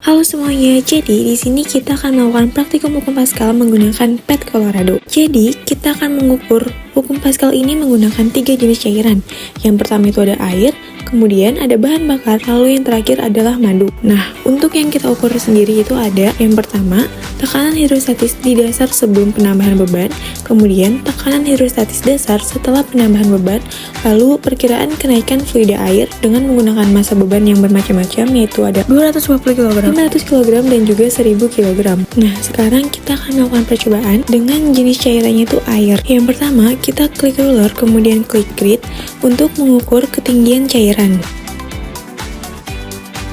Halo semuanya, jadi di sini kita akan melakukan praktikum hukum Pascal menggunakan PET Colorado. Jadi, kita akan mengukur hukum Pascal ini menggunakan 3 jenis cairan. Yang pertama itu ada air, kemudian ada bahan bakar, lalu yang terakhir adalah madu. Nah, untuk yang kita ukur sendiri itu ada yang pertama, tekanan hidrostatis di dasar sebelum penambahan beban, kemudian tekanan hidrostatis dasar setelah penambahan beban, lalu perkiraan kenaikan fluida air dengan menggunakan massa beban yang bermacam-macam, yaitu ada 250 kg, 500 kg, dan juga 1000 kg. Nah, sekarang kita akan melakukan percobaan dengan jenis cairannya itu air. Yang pertama, kita klik ruler, kemudian klik grid untuk mengukur ketinggian cairan.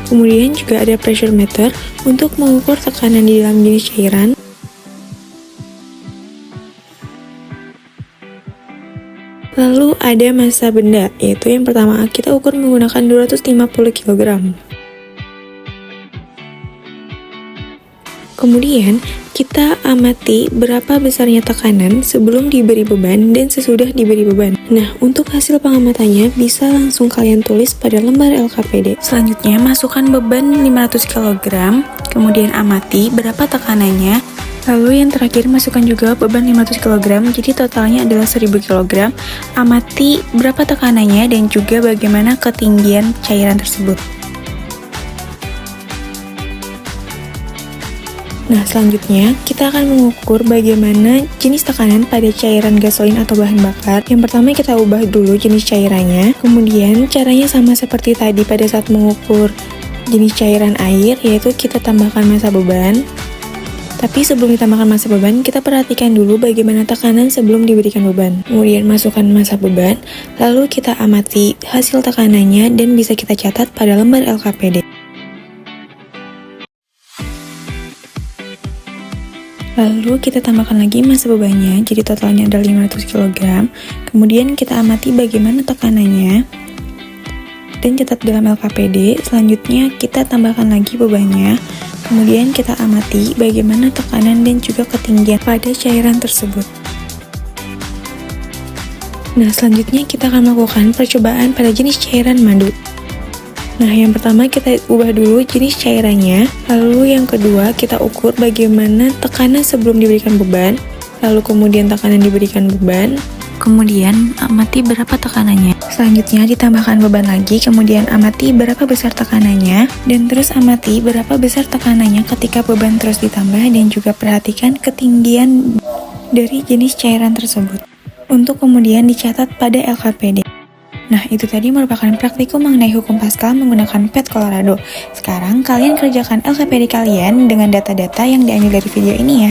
Kemudian juga ada pressure meter untuk mengukur tekanan di dalam jenis cairan. Lalu ada massa benda, yaitu yang pertama kita ukur menggunakan 250 kg. Kemudian, kita amati berapa besarnya tekanan sebelum diberi beban dan sesudah diberi beban. Nah, untuk hasil pengamatannya bisa langsung kalian tulis pada lembar LKPD. Selanjutnya, masukkan beban 500 kg, kemudian amati berapa tekanannya. Lalu yang terakhir, masukkan juga beban 500 kg, jadi totalnya adalah 1000 kg. Amati berapa tekanannya dan juga bagaimana ketinggian cairan tersebut. Nah, selanjutnya kita akan mengukur bagaimana jenis tekanan pada cairan gasolin atau bahan bakar. Yang pertama kita ubah dulu jenis cairannya, kemudian caranya sama seperti tadi pada saat mengukur jenis cairan air, yaitu kita tambahkan massa beban. Tapi sebelum ditambahkan massa beban, kita perhatikan dulu bagaimana tekanan sebelum diberikan beban. Kemudian masukkan massa beban, lalu kita amati hasil tekanannya dan bisa kita catat pada lembar LKPD. Lalu kita tambahkan lagi massa bebannya, jadi totalnya ada 500 kg. Kemudian kita amati bagaimana tekanannya dan catat dalam LKPD. Selanjutnya kita tambahkan lagi bebannya. Kemudian kita amati bagaimana tekanan dan juga ketinggian pada cairan tersebut. Nah, selanjutnya kita akan melakukan percobaan pada jenis cairan madu. Nah, yang pertama kita ubah dulu jenis cairannya, lalu yang kedua kita ukur bagaimana tekanan sebelum diberikan beban, lalu kemudian tekanan diberikan beban, kemudian amati berapa tekanannya. Selanjutnya ditambahkan beban lagi, kemudian amati berapa besar tekanannya, dan terus amati berapa besar tekanannya ketika beban terus ditambah, dan juga perhatikan ketinggian dari jenis cairan tersebut, untuk kemudian dicatat pada LKPD. Nah, itu tadi merupakan praktikum mengenai hukum Pascal menggunakan PET Colorado. Sekarang kalian kerjakan LKPD kalian dengan data-data yang diambil dari video ini ya.